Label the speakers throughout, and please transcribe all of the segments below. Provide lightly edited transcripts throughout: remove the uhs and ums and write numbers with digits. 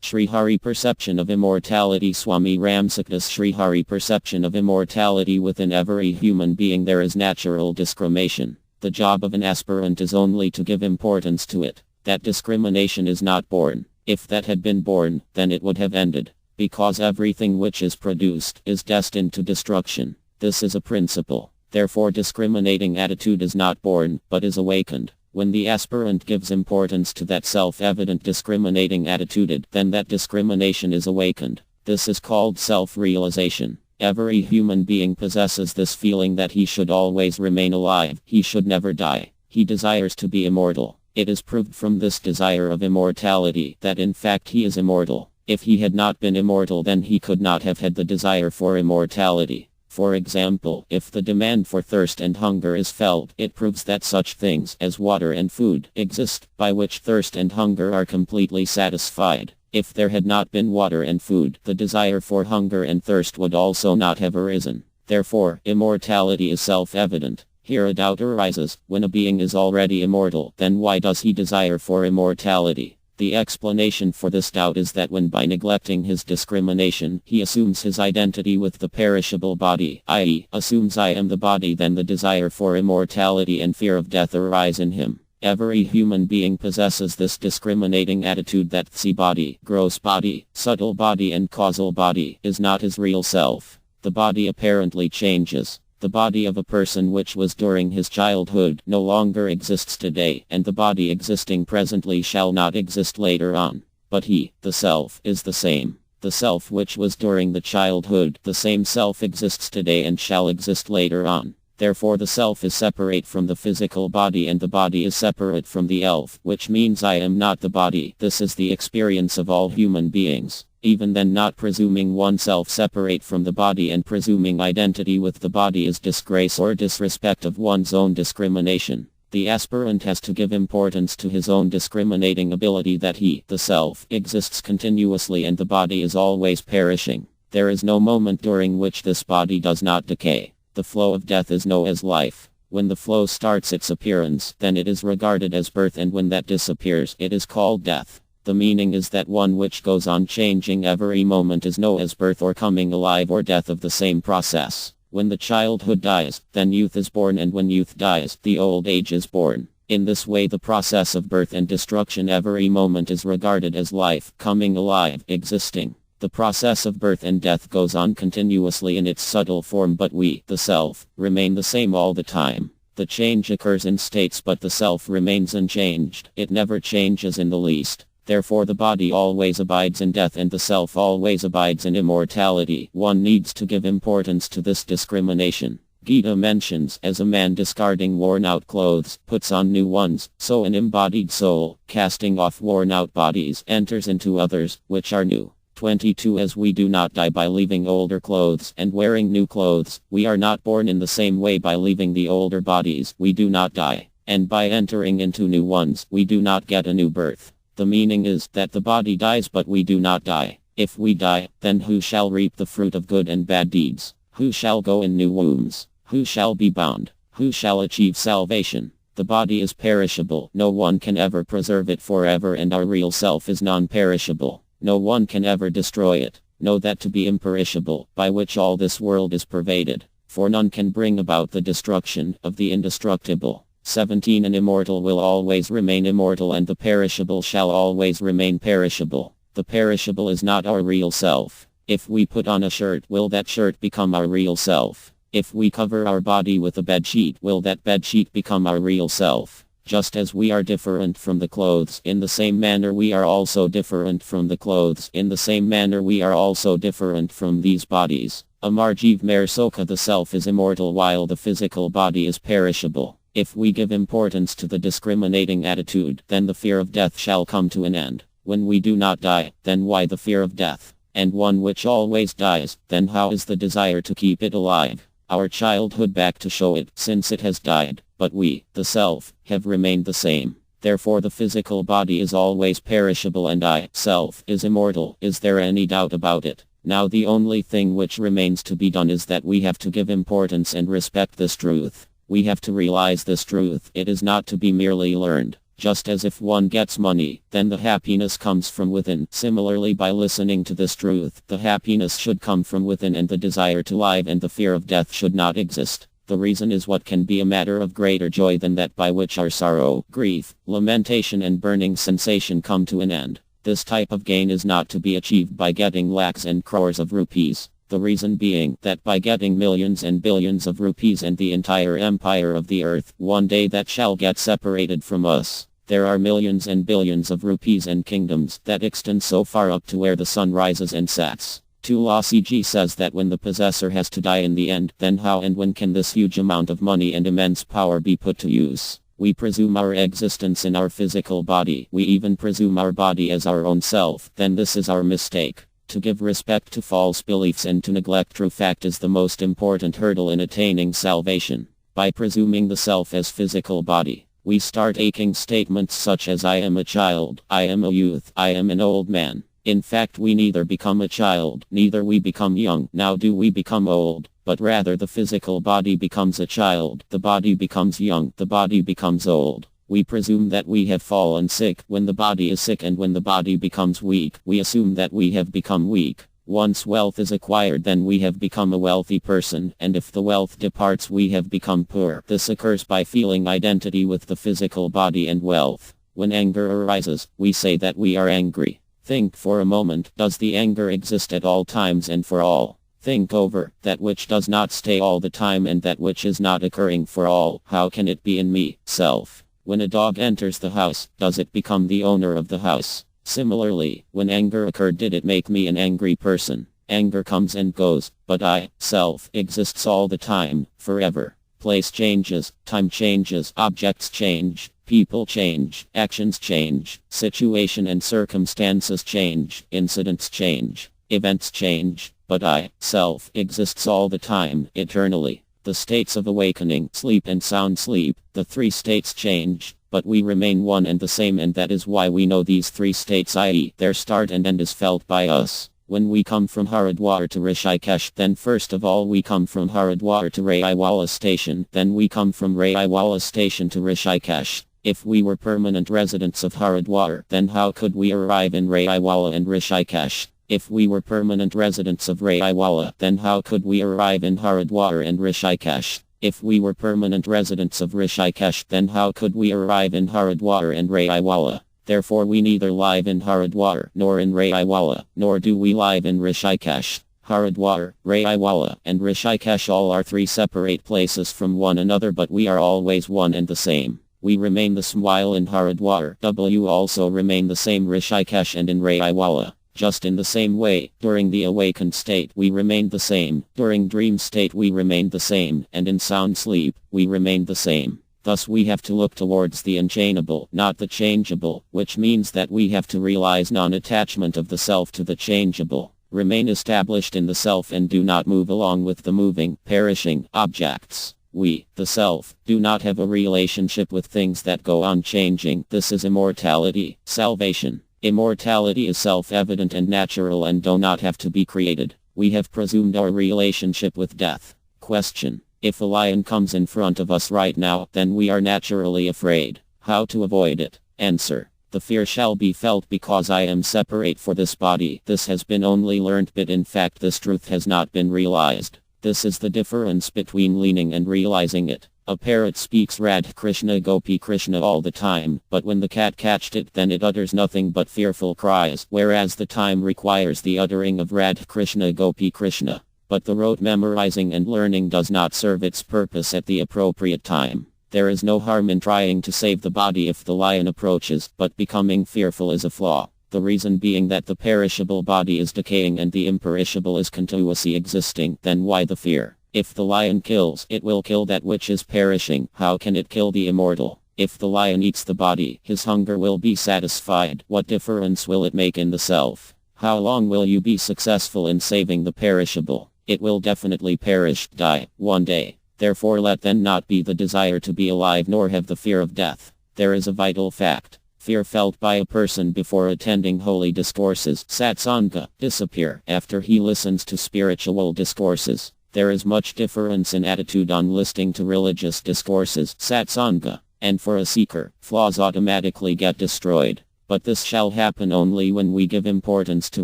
Speaker 1: Sri Hari perception of immortality. Swami Ramsukhdasji Sri Hari perception of immortality. Within every human being there is natural discrimination. The job of an aspirant is only to give importance to it. That discrimination is not born. If that had been born, then it would have ended. Because everything which is produced is destined to destruction. This is a principle. Therefore discriminating attitude is not born, but is awakened. When the aspirant gives importance to that self-evident discriminating attitude, then that discrimination is awakened. This is called self-realization. Every human being possesses this feeling that he should always remain alive, he should never die. He desires to be immortal. It is proved from this desire of immortality that in fact he is immortal. If he had not been immortal, then he could not have had the desire for immortality. For example, if the demand for thirst and hunger is felt, it proves that such things as water and food exist, by which thirst and hunger are completely satisfied. If there had not been water and food, the desire for hunger and thirst would also not have arisen. Therefore, immortality is self-evident. Here a doubt arises: when a being is already immortal, then why does he desire for immortality? The explanation for this doubt is that when by neglecting his discrimination, he assumes his identity with the perishable body, i.e., assumes I am the body, then the desire for immortality and fear of death arise in him. Every human being possesses this discriminating attitude that the body, gross body, subtle body and causal body is not his real self. The body apparently changes. The body of a person which was during his childhood no longer exists today, and the body existing presently shall not exist later on. But he, the self, is the same. The self which was during the childhood, the same self exists today and shall exist later on. Therefore the self is separate from the physical body and the body is separate from the elf, which means I am not the body. This is the experience of all human beings. Even then, not presuming oneself separate from the body and presuming identity with the body is disgrace or disrespect of one's own discrimination. The aspirant has to give importance to his own discriminating ability that he, the self, exists continuously and the body is always perishing. There is no moment during which this body does not decay. The flow of death is known as life. When the flow starts its appearance, then it is regarded as birth, and when that disappears, it is called death. The meaning is that one which goes on changing every moment is known as birth or coming alive or death of the same process. When the childhood dies, then youth is born, and when youth dies, the old age is born. In this way the process of birth and destruction every moment is regarded as life, coming alive, existing. The process of birth and death goes on continuously in its subtle form, but we, the self, remain the same all the time. The change occurs in states, but the self remains unchanged. It never changes in the least. Therefore the body always abides in death and the self always abides in immortality. One needs to give importance to this discrimination. Gita mentions, as a man discarding worn-out clothes, puts on new ones, so an embodied soul, casting off worn-out bodies, enters into others, which are new. 22 As we do not die by leaving older clothes and wearing new clothes, we are not born in the same way by leaving the older bodies, we do not die. And by entering into new ones, we do not get a new birth. The meaning is that the body dies but we do not die. If we die, then who shall reap the fruit of good and bad deeds? Who shall go in new wombs? Who shall be bound? Who shall achieve salvation? The body is perishable. No one can ever preserve it forever, and our real self is non-perishable. No one can ever destroy it. Know that to be imperishable, by which all this world is pervaded. For none can bring about the destruction of the indestructible. 17 An immortal will always remain immortal, and the perishable shall always remain perishable. The perishable is not our real self. If we put on a shirt, will that shirt become our real self? If we cover our body with a bedsheet, will that bedsheet become our real self? Just as we are different from the clothes, in the same manner we are also different from the clothes. In the same manner we are also different from these bodies. Amar Jeev Mer Sokha, the self is immortal while the physical body is perishable. If we give importance to the discriminating attitude, then the fear of death shall come to an end. When we do not die, then why the fear of death? And one which always dies, then how is the desire to keep it alive? Our childhood back to show it, since it has died, but we, the self, have remained the same. Therefore the physical body is always perishable and I, self, is immortal. Is there any doubt about it? Now the only thing which remains to be done is that we have to give importance and respect this truth. We have to realize this truth. It is not to be merely learned. Just as if one gets money, then the happiness comes from within. Similarly, by listening to this truth, the happiness should come from within and the desire to live and the fear of death should not exist. The reason is what can be a matter of greater joy than that by which our sorrow, grief, lamentation and burning sensation come to an end. This type of gain is not to be achieved by getting lakhs and crores of rupees. The reason being that by getting millions and billions of rupees and the entire empire of the earth, one day that shall get separated from us. There are millions and billions of rupees and kingdoms that extend so far up to where the sun rises and sets. Swamiji says that when the possessor has to die in the end, then how and when can this huge amount of money and immense power be put to use? We presume our existence in our physical body. We even presume our body as our own self. Then this is our mistake. To give respect to false beliefs and to neglect true fact is the most important hurdle in attaining salvation. By presuming the self as physical body, we start making statements such as I am a child, I am a youth, I am an old man. In fact, we neither become a child, neither we become young, now do we become old, but rather the physical body becomes a child, the body becomes young, the body becomes old. We presume that we have fallen sick when the body is sick, and when the body becomes weak, we assume that we have become weak. Once wealth is acquired, then we have become a wealthy person, and if the wealth departs, we have become poor. This occurs by feeling identity with the physical body and wealth. When anger arises, we say that we are angry. Think for a moment, does the anger exist at all times and for all? Think over that which does not stay all the time and that which is not occurring for all. How can it be in me, self? When a dog enters the house, does it become the owner of the house? Similarly, when anger occurred, did it make me an angry person? Anger comes and goes, but I, self, exists all the time, forever. Place changes, time changes, objects change, people change, actions change, situation and circumstances change, incidents change, events change, but I, self, exists all the time, eternally. The states of awakening, sleep and sound sleep, the three states change, but we remain one and the same, and that is why we know these three states, i.e., their start and end is felt by us. When we come from Haridwar to Rishikesh, then first of all we come from Haridwar to Raiwala station, then we come from Raiwala station to Rishikesh. If we were permanent residents of Haridwar, then how could we arrive in Raiwala and Rishikesh? If we were permanent residents of Raiwala, then how could we arrive in Haridwar and Rishikesh? If we were permanent residents of Rishikesh, then how could we arrive in Haridwar and Raiwala? Therefore we neither live in Haridwar, nor in Raiwala, nor do we live in Rishikesh. Haridwar, Raiwala, and Rishikesh all are three separate places from one another, but we are always one and the same. We remain the same while in Haridwar. W also remain the same Rishikesh and in Raiwala. Just in the same way, during the awakened state we remained the same, during dream state we remained the same, and in sound sleep, we remained the same. Thus we have to look towards the unchangeable, not the changeable, which means that we have to realize non-attachment of the self to the changeable. Remain established in the self and do not move along with the moving, perishing objects. We, the self, do not have a relationship with things that go on changing. This is immortality, salvation. Immortality is self-evident and natural and do not have to be created. We have presumed our relationship with death. Question: if a lion comes in front of us right now, then we are naturally afraid. How to avoid it? Answer: the fear shall be felt because I am separate for this body. This has been only learnt, but in fact this truth has not been realized. This is the difference between learning and realizing it. A parrot speaks Radha Krishna Gopi Krishna all the time, but when the cat catched it, then it utters nothing but fearful cries, whereas the time requires the uttering of Radha Krishna Gopi Krishna. But the rote memorizing and learning does not serve its purpose at the appropriate time. There is no harm in trying to save the body if the lion approaches, but becoming fearful is a flaw. The reason being that the perishable body is decaying and the imperishable is continuously existing. Then why the fear? If the lion kills, it will kill that which is perishing. How can it kill the immortal? If the lion eats the body, his hunger will be satisfied. What difference will it make in the self? How long will you be successful in saving the perishable? It will definitely perish, die, one day. Therefore let then not be the desire to be alive nor have the fear of death. There is a vital fact. Fear felt by a person before attending holy discourses, satsanga, disappear after he listens to spiritual discourses. There is much difference in attitude on listening to religious discourses, satsanga, and for a seeker, flaws automatically get destroyed. But this shall happen only when we give importance to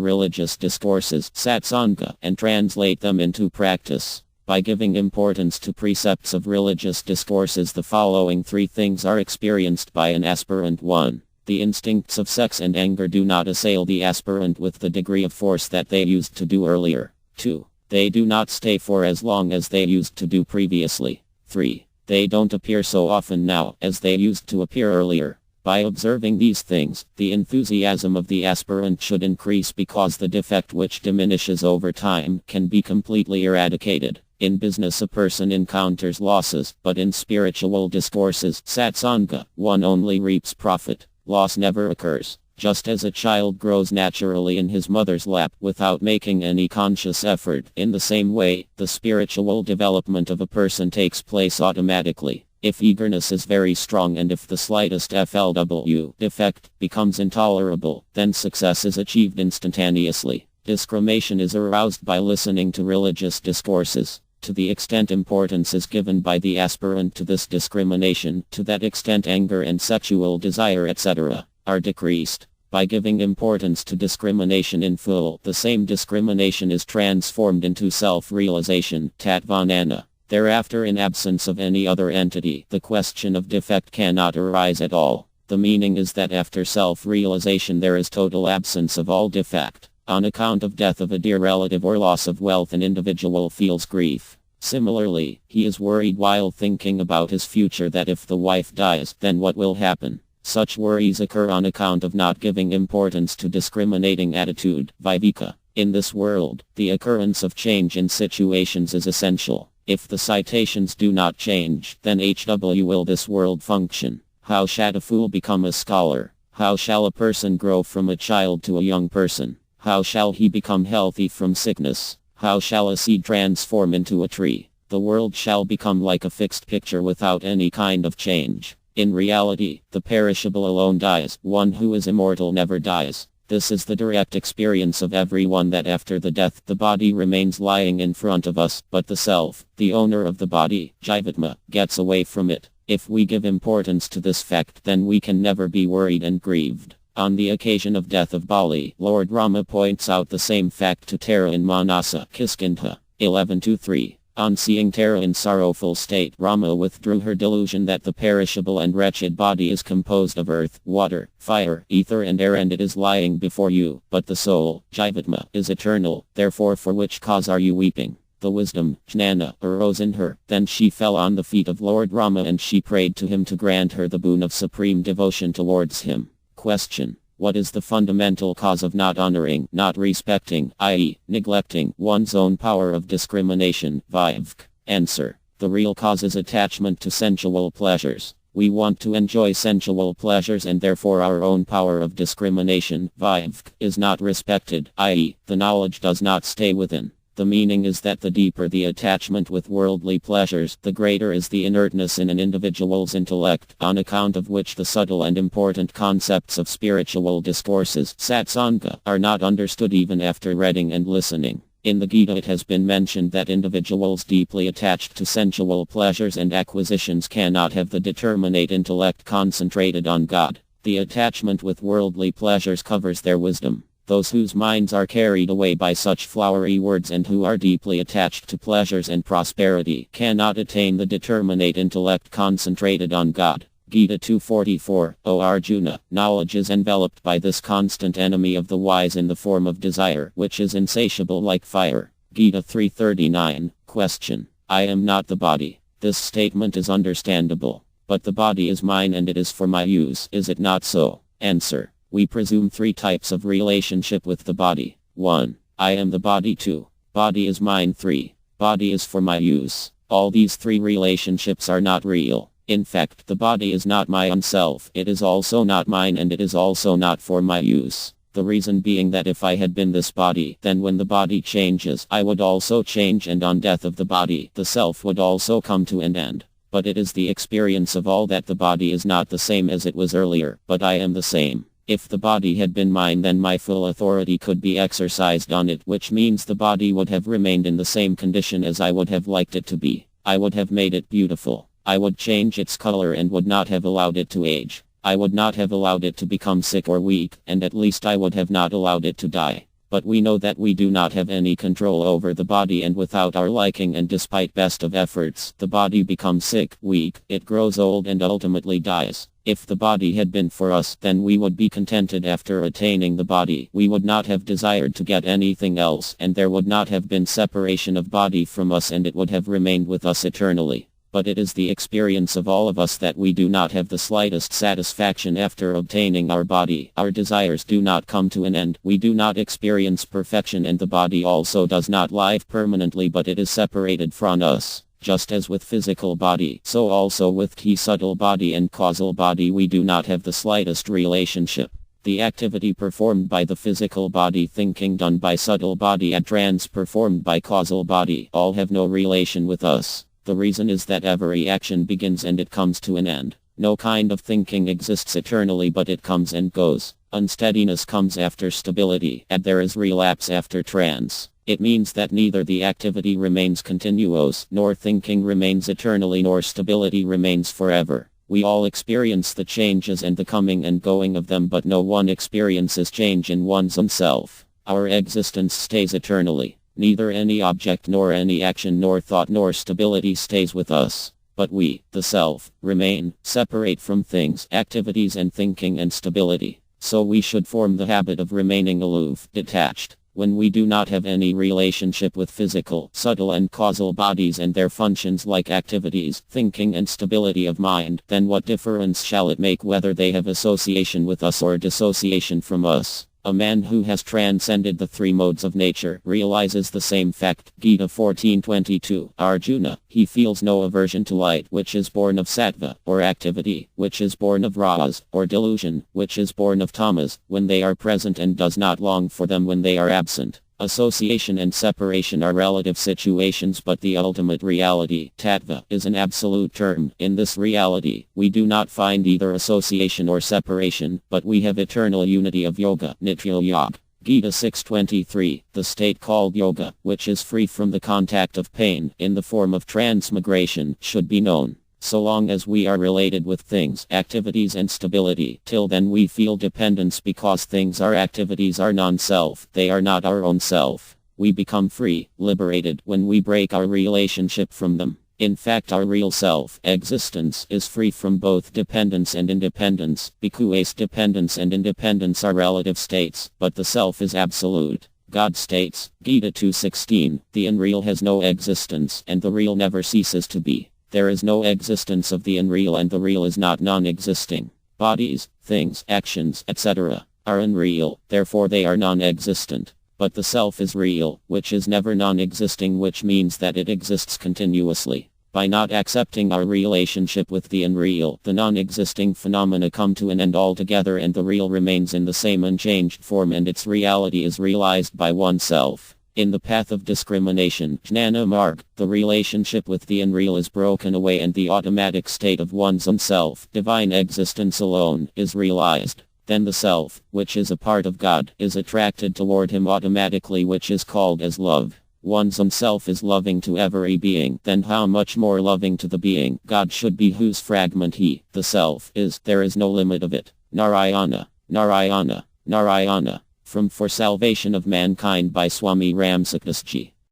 Speaker 1: religious discourses, satsanga, and translate them into practice. By giving importance to precepts of religious discourses, the following three things are experienced by an aspirant. 1. The instincts of sex and anger do not assail the aspirant with the degree of force that they used to do earlier. 2. They do not stay for as long as they used to do previously. 3. They don't appear so often now as they used to appear earlier. By observing these things, the enthusiasm of the aspirant should increase, because the defect which diminishes over time can be completely eradicated. In business a person encounters losses, but in spiritual discourses, satsanga, one only reaps profit. Loss never occurs. Just as a child grows naturally in his mother's lap without making any conscious effort, in the same way, the spiritual development of a person takes place automatically. If eagerness is very strong and if the slightest FLW defect becomes intolerable, then success is achieved instantaneously. Discrimination is aroused by listening to religious discourses. To the extent importance is given by the aspirant to this discrimination, to that extent anger and sexual desire etc. are decreased. By giving importance to discrimination in full, the same discrimination is transformed into self-realization, tatvanana. Thereafter, in absence of any other entity, the question of defect cannot arise at all. The meaning is that after self-realization there is total absence of all defect. On account of death of a dear relative or loss of wealth, an individual feels grief. Similarly, he is worried while thinking about his future, that if the wife dies, then what will happen? Such worries occur on account of not giving importance to discriminating attitude, viveka. In this world, the occurrence of change in situations is essential. If the citations do not change, then how will this world function? How shall a fool become a scholar? How shall a person grow from a child to a young person? How shall he become healthy from sickness? How shall a seed transform into a tree? The world shall become like a fixed picture without any kind of change. In reality, the perishable alone dies. One who is immortal never dies. This is the direct experience of everyone, that after the death the body remains lying in front of us, but the self, the owner of the body, Jivatma, gets away from it. If we give importance to this fact, then we can never be worried and grieved. On the occasion of death of Bali, Lord Rama points out the same fact to Tara in Manasa, Kiskindha, 11-3. On seeing Tara in sorrowful state, Rama withdrew her delusion that the perishable and wretched body is composed of earth, water, fire, ether and air, and it is lying before you, but the soul, Jivatma, is eternal. Therefore, for which cause are you weeping? The wisdom, Jnana, arose in her. Then she fell on the feet of Lord Rama and she prayed to him to grant her the boon of supreme devotion towards him. Question. What is the fundamental cause of not honoring, not respecting, i.e., neglecting one's own power of discrimination? Vivek. Answer. The real cause is attachment to sensual pleasures. We want to enjoy sensual pleasures, and therefore our own power of discrimination, Vivek, is not respected, i.e., the knowledge does not stay within. The meaning is that the deeper the attachment with worldly pleasures, the greater is the inertness in an individual's intellect, on account of which the subtle and important concepts of spiritual discourses, satsanga, are not understood even after reading and listening. In the Gita it has been mentioned that individuals deeply attached to sensual pleasures and acquisitions cannot have the determinate intellect concentrated on God. The attachment with worldly pleasures covers their wisdom. Those whose minds are carried away by such flowery words and who are deeply attached to pleasures and prosperity cannot attain the determinate intellect concentrated on God. Gita 2:44. O Arjuna, knowledge is enveloped by this constant enemy of the wise in the form of desire, which is insatiable like fire. Gita 3:39. Question. I am not the body. This statement is understandable. But the body is mine and it is for my use. Is it not so? Answer. We presume three types of relationship with the body. 1. I am the body. 2. Body is mine. 3. Body is for my use. All these three relationships are not real. In fact, the body is not my own self, it is also not mine, and it is also not for my use. The reason being that if I had been this body, then when the body changes, I would also change, and on death of the body, the self would also come to an end. But it is the experience of all that the body is not the same as it was earlier, but I am the same. If the body had been mine, then my full authority could be exercised on it, which means the body would have remained in the same condition as I would have liked it to be. I would have made it beautiful. I would change its color and would not have allowed it to age. I would not have allowed it to become sick or weak, and at least I would have not allowed it to die. But we know that we do not have any control over the body, and without our liking and despite best of efforts, the body becomes sick, weak, it grows old and ultimately dies. If the body had been for us, then we would be contented after attaining the body. We would not have desired to get anything else, and there would not have been separation of body from us, and it would have remained with us eternally. But it is the experience of all of us that we do not have the slightest satisfaction after obtaining our body. Our desires do not come to an end. We do not experience perfection, and the body also does not live permanently, but it is separated from us. Just as with physical body, so also with key subtle body and causal body, we do not have the slightest relationship. The activity performed by the physical body, thinking done by subtle body, and trance performed by causal body, all have no relation with us. The reason is that every action begins and it comes to an end. No kind of thinking exists eternally, but it comes and goes. Unsteadiness comes after stability, and there is relapse after trance. It means that neither the activity remains continuous, nor thinking remains eternally, nor stability remains forever. We all experience the changes and the coming and going of them, but no one experiences change in one's own self. Our existence stays eternally. Neither any object nor any action nor thought nor stability stays with us. But we, the self, remain, separate from things, activities and thinking and stability. So we should form the habit of remaining aloof, detached. When we do not have any relationship with physical, subtle and causal bodies and their functions like activities, thinking and stability of mind, then what difference shall it make whether they have association with us or dissociation from us? A man who has transcended the three modes of nature realizes the same fact. Gita 14:22. Arjuna, he feels no aversion to light, which is born of sattva, or activity, which is born of rajas, or delusion, which is born of tamas, when they are present, and does not long for them when they are absent. Association and separation are relative situations, but the ultimate reality, tattva, is an absolute term. In this reality, we do not find either association or separation, but we have eternal unity of yoga, nitya yoga. Gita 6:23, the state called yoga, which is free from the contact of pain, in the form of transmigration, should be known. So long as we are related with things, activities and stability, till then we feel dependence because things are activities are non-self, they are not our own self. We become free, liberated, when we break our relationship from them. In fact, our real self, existence, is free from both dependence and independence, because dependence and independence are relative states, but the self is absolute. God states, Gita 2:16, the unreal has no existence, and the real never ceases to be. There is no existence of the unreal, and the real is not non-existing. Bodies, things, actions, etc. are unreal, therefore they are non-existent. But the self is real, which is never non-existing, which means that it exists continuously. By not accepting our relationship with the unreal, the non-existing phenomena come to an end altogether, and the real remains in the same unchanged form, and its reality is realized by oneself. In the path of discrimination, Jnana Marg, the relationship with the unreal is broken away, and the automatic state of one's own self, divine existence alone, is realized. Then the self, which is a part of God, is attracted toward him automatically, which is called as love. One's own self is loving to every being, then how much more loving to the being God should be, whose fragment he, the self, is. There is no limit of it. Narayana, Narayana, Narayana. From For Salvation of Mankind by Swami Ramsukhdasji.